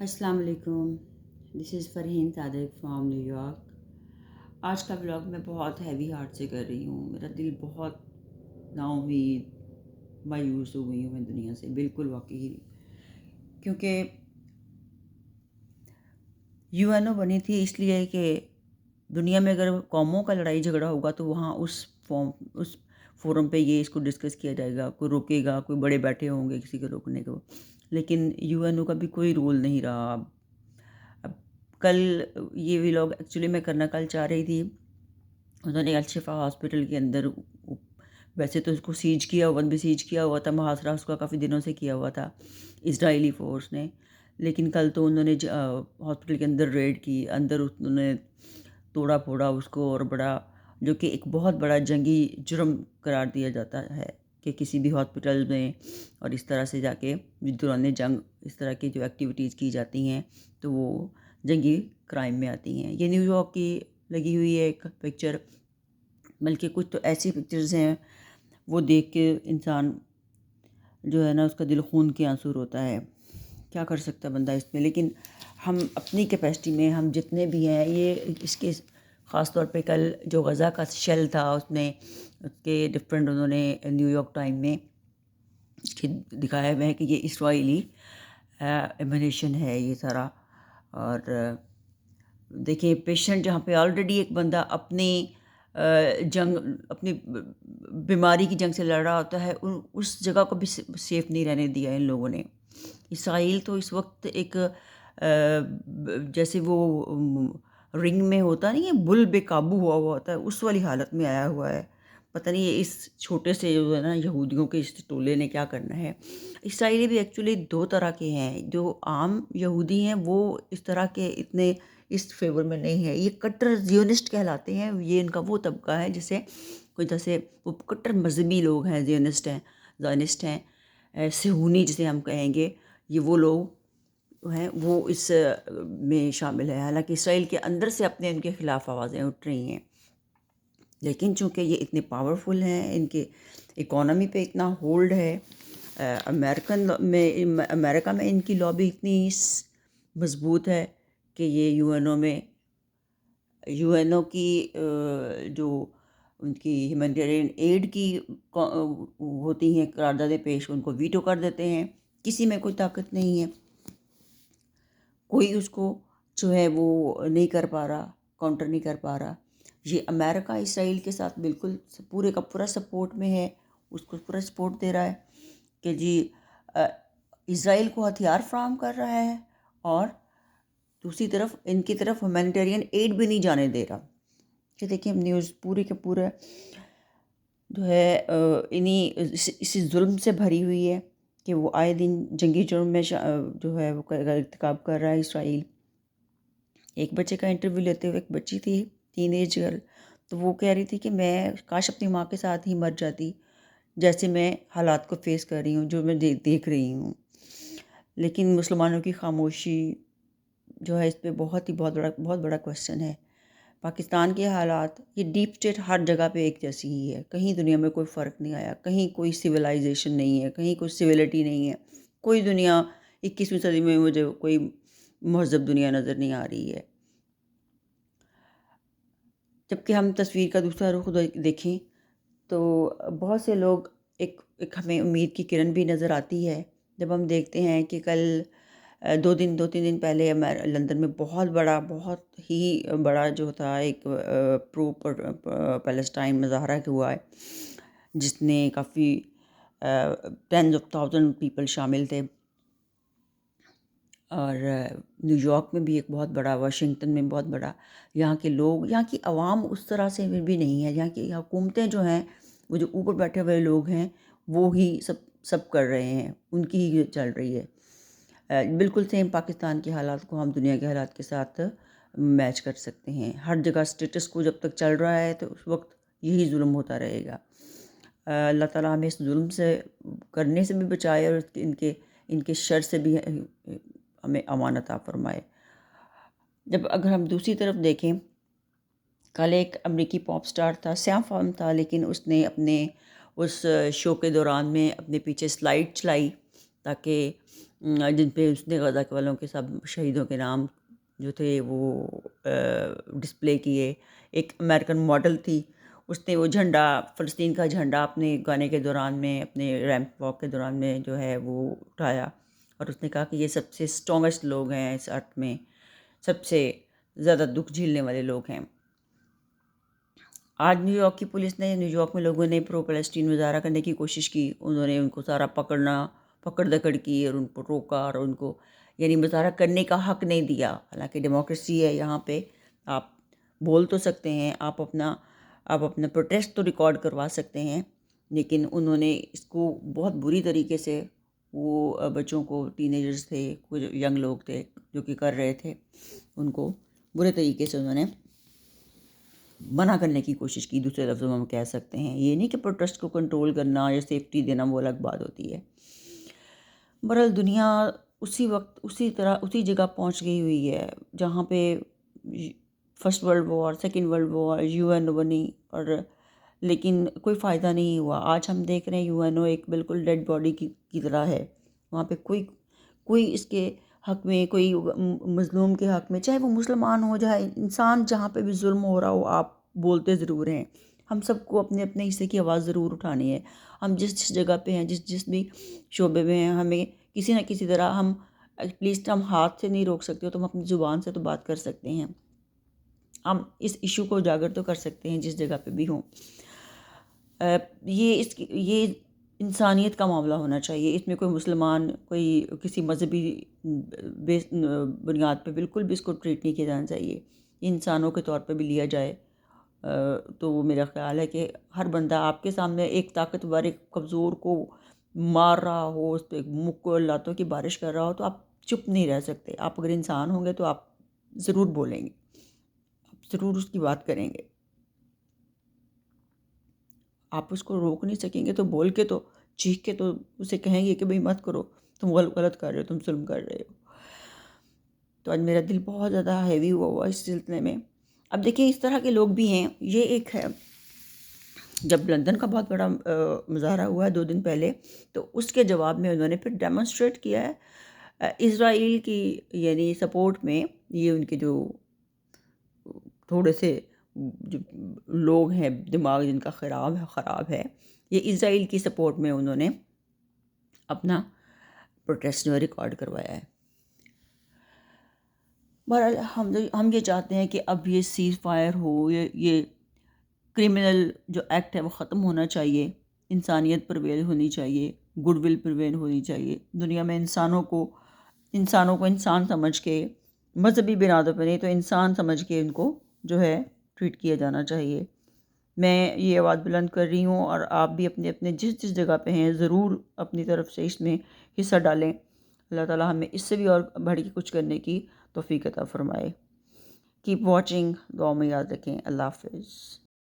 अस्सलाम वालेकुम। This is Farheen Sadiq from New York. आज का व्लॉग मैं बहुत हैवी हार्ट से कर रही हूँ। मेरा दिल बहुत नाउम्मीद मायूस हो गई हूँ मैं दुनिया से, बिल्कुल वाकई। क्योंकि यूएनओ बनी थी इसलिए कि दुनिया में अगर कौमों का लड़ाई झगड़ा होगा तो वहाँ उस फोरम पे ये इसको डिस्कस किया जाएगा। कोई रोकेगा, कोई बड़े बैठे होंगे किसी को रोकने को, लेकिन यूएनओ का भी कोई रोल नहीं रहा। अब कल ये व्लॉग एक्चुअली मैं करना कल चाह रही थी। उन्होंने अल-शिफा हॉस्पिटल के अंदर वैसे तो उसको सीज किया हुआ, भी सीज किया हुआ था, मुहासरा उसका काफ़ी दिनों से किया हुआ था इजरायली फ़ोर्स ने। लेकिन कल तो उन्होंने हॉस्पिटल के अंदर रेड की, अंदर उन्होंने तोड़ा फोड़ा उसको, और बड़ा जो कि एक बहुत बड़ा जंगी जुर्म करार दिया जाता है कि किसी भी हॉस्पिटल में और इस तरह से जाके दौरान जंग इस तरह की जो एक्टिविटीज़ की जाती हैं तो वो जंगी क्राइम में आती हैं। ये न्यूयॉर्क की लगी हुई है एक पिक्चर, बल्कि कुछ तो ऐसी पिक्चर्स हैं वो देख के इंसान जो है ना उसका दिल खून के आंसू रोता है। क्या कर सकता है बंदा इसमें, लेकिन हम अपनी कैपेसिटी में हम जितने भी हैं ये इसके ख़ास तौर पे कल जो गज़ा का शेल था उसने उसके डिफरेंट उन्होंने न्यूयॉर्क टाइम में दिखाया हुआ है कि ये इसराइली एमिनेशन है ये सारा। और देखिए पेशेंट जहाँ पे ऑलरेडी एक बंदा अपनी जंग अपनी बीमारी की जंग से लड़ रहा होता है, उस जगह को भी सेफ नहीं रहने दिया इन लोगों ने। इसराइल तो इस वक्त एक जैसे वो रिंग में होता नहीं है, बुल बेकाबू हुआ हुआ होता है, उस वाली हालत में आया हुआ है। पता नहीं ये इस छोटे से जो है ना यहूदियों के इस टोले ने क्या करना है। इसराइली भी एक्चुअली दो तरह के हैं। जो आम यहूदी हैं वो इस तरह के इतने इस फेवर में नहीं है। ये कट्टर ज़ियोनिस्ट कहलाते हैं। ये इनका वो तबका है जिसे कोई जैसे वो कट्टर मजहबी लोग हैं, ज़ियोनिस्ट हैं, सेहूनी जिसे हम कहेंगे। ये वो लोग हैं वो इस में शामिल है। हालांकि इसराइल के अंदर से अपने इनके ख़िलाफ़ आवाज़ें उठ रही हैं, लेकिन चूँकि ये इतने पावरफुल हैं, इनके इकोनॉमी पे इतना होल्ड है, अमेरिका में इनकी लॉबी इतनी मज़बूत है कि ये यूएनओ की जो उनकी ह्यूमैनिटेरियन एड की होती हैं करारदादें पेश, उनको वीटो कर देते हैं। किसी में कोई ताकत नहीं है, कोई उसको जो है वो नहीं कर पा रहा, काउंटर नहीं कर पा रहा। ये अमेरिका इसराइल के साथ बिल्कुल पूरे का पूरा सपोर्ट में है, उसको पूरा सपोर्ट दे रहा है कि जी इसराइल को हथियार फराहम कर रहा है, और दूसरी तरफ इनकी तरफ ह्यूमैनिटेरियन एड भी नहीं जाने दे रहा। कि देखिए न्यूज़ पूरी के पूरे जो है इन्हीं इसी जुल्म से भरी हुई है कि वो आए दिन जंगी जुर्म में जो है वो इर्तिकाब कर रहा है इसराइल। एक बच्चे का इंटरव्यू लेते हुए एक बच्ची थी, टीनेज गर्ल, तो वो कह रही थी कि मैं काश अपनी माँ के साथ ही मर जाती, जैसे मैं हालात को फेस कर रही हूँ, जो मैं देख रही हूँ। लेकिन मुसलमानों की खामोशी जो है इस पे बहुत बड़ा क्वेश्चन है। पाकिस्तान के हालात, ये डीप स्टेट हर जगह पे एक जैसी ही है। कहीं दुनिया में कोई फ़र्क नहीं आया, कहीं कोई सिविलाइजेशन नहीं है, कहीं कोई सिविलिटी नहीं है। कोई दुनिया 21वीं सदी में मुझे कोई महज़ब दुनिया नज़र नहीं आ रही है। जबकि हम तस्वीर का दूसरा रुख देखें तो बहुत से लोग एक हमें उम्मीद की किरण भी नज़र आती है जब हम देखते हैं कि कल 2-3 दिन पहले लंदन में बहुत ही बड़ा जो था एक प्रो पैलेस्टाइन मुज़ाहरा हुआ है, जिसने काफ़ी टेंस ऑफ थाउजेंड पीपल शामिल थे। और न्यूयॉर्क में भी एक बहुत बड़ा, वाशिंगटन में बहुत बड़ा। यहाँ के लोग, यहाँ की आवाम उस तरह से फिर भी नहीं है। यहाँ की हुकूमतें जो हैं, वो जो ऊपर बैठे हुए लोग हैं वो ही सब कर रहे हैं, उनकी ही चल रही है। बिल्कुल सेम पाकिस्तान के हालात को हम दुनिया के हालात के साथ मैच कर सकते हैं। हर जगह स्टेटस को जब तक चल रहा है तो उस वक्त यही जुल्म होता रहेगा। अल्लाह ताला हमें इस जुल्म से करने से भी बचाए और इनके इनके शर से भी हमें अमान अता फरमाए। जब अगर हम दूसरी तरफ देखें, कल एक अमेरिकी पॉप स्टार था, स्याह फ़ार्म था, लेकिन उसने अपने उस शो के दौरान में अपने पीछे स्लाइड चलाई تاکہ جن پہ اس نے غزہ والوں کے سب شہیدوں کے نام جو تھے وہ ڈسپلے کیے. ایک امریکن ماڈل تھی، اس نے وہ جھنڈا، فلسطین کا جھنڈا اپنے گانے کے دوران میں، اپنے ریمپ واک کے دوران میں جو ہے وہ اٹھایا، اور اس نے کہا کہ یہ سب سے اسٹرانگسٹ لوگ ہیں اس ارتھ میں، سب سے زیادہ دکھ جھیلنے والے لوگ ہیں. آج نیو یارک کی پولیس نے، نیو یارک میں لوگوں نے پرو فلسطین مظاہرہ کرنے کی کوشش کی، انہوں نے ان کو سارا پکڑ دکڑ کی اور ان کو روکا، اور ان کو یعنی مظاہرہ کرنے کا حق نہیں دیا. حالانکہ ڈیموکریسی ہے یہاں پہ، آپ بول تو سکتے ہیں، آپ اپنا پروٹیسٹ تو ریکارڈ کروا سکتے ہیں، لیکن انہوں نے اس کو بہت بری طریقے سے، وہ بچوں کو، ٹین ایجرز تھے، کچھ ینگ لوگ تھے جو کہ کر رہے تھے، ان کو برے طریقے سے انہوں نے منع کرنے کی کوشش کی. دوسرے لفظوں میں ہم کہہ سکتے ہیں، یہ نہیں کہ پروٹیسٹ کو کنٹرول کرنا یا سیفٹی دینا وہ الگ بات ہوتی ہے. بہرحال دنیا اسی جگہ پہنچ گئی ہوئی ہے جہاں پہ first world war, second world war, U N O بنی، اور لیکن کوئی فائدہ نہیں ہوا. آج ہم دیکھ رہے ہیں یو این او ایک بالکل ڈیڈ باڈی کی طرح ہے. وہاں پہ کوئی اس کے حق میں، کوئی مظلوم کے حق میں، چاہے وہ مسلمان ہو، چاہے انسان، جہاں پہ بھی ظلم ہو رہا ہو، آپ بولتے ضرور ہیں. ہم سب کو اپنے اپنے حصے کی آواز ضرور اٹھانی ہے. ہم جس جگہ پہ ہیں، جس بھی شعبے میں ہیں، ہمیں کسی نہ کسی طرح، ہم ایٹ لیسٹ ہم ہاتھ سے نہیں روک سکتے تو ہم اپنی زبان سے تو بات کر سکتے ہیں. ہم اس ایشو کو اجاگر تو کر سکتے ہیں جس جگہ پہ بھی ہوں. یہ انسانیت کا معاملہ ہونا چاہیے. اس میں کوئی مسلمان، کوئی کسی مذہبی بنیاد پہ بالکل بھی اس کو ٹریٹ نہیں کیا جانا چاہیے. انسانوں کے طور پہ بھی لیا جائے تو میرا خیال ہے کہ ہر بندہ آپ کے سامنے ایک طاقتور، ایک کمزور کو مار رہا ہو، اس پہ مکہ لاتوں کی بارش کر رہا ہو، تو آپ چپ نہیں رہ سکتے. آپ اگر انسان ہوں گے تو آپ ضرور بولیں گے، آپ ضرور اس کی بات کریں گے. آپ اس کو روک نہیں سکیں گے تو بول کے، تو چیخ کے تو اسے کہیں گے کہ بھئی مت کرو، تم غلط کر رہے ہو، تم ظلم کر رہے ہو. تو آج میرا دل بہت زیادہ ہیوی ہوا اس سلسلے میں. اب دیکھیں اس طرح کے لوگ بھی ہیں. یہ ایک ہے، جب لندن کا بہت بڑا مظاہرہ ہوا ہے 2 دن پہلے، تو اس کے جواب میں انہوں نے پھر ڈیمونسٹریٹ کیا ہے اسرائیل کی یعنی سپورٹ میں. یہ ان کے جو تھوڑے سے جو لوگ ہیں، دماغ جن کا خراب ہے، یہ اسرائیل کی سپورٹ میں انہوں نے اپنا پروٹیسٹ جو ریکارڈ کروایا ہے. بہرحال ہم یہ چاہتے ہیں کہ اب یہ سیز فائر ہو، یہ کرمنل جو ایکٹ ہے وہ ختم ہونا چاہیے. انسانیت پرویل ہونی چاہیے، گڈ ول پرویل ہونی چاہیے. دنیا میں انسانوں کو انسان سمجھ کے، مذہبی بنیادوں پہ نہیں تو انسان سمجھ کے ان کو جو ہے ٹریٹ کیا جانا چاہیے. میں یہ آواز بلند کر رہی ہوں، اور آپ بھی اپنے اپنے جس جگہ پہ ہیں ضرور اپنی طرف سے اس میں حصہ ڈالیں. اللہ تعالیٰ ہمیں اس سے بھی اور بڑھ کے کچھ کرنے کی توفیق عطا فرمائے. Keep watching. دعا میں یاد رکھیں. اللہ حافظ.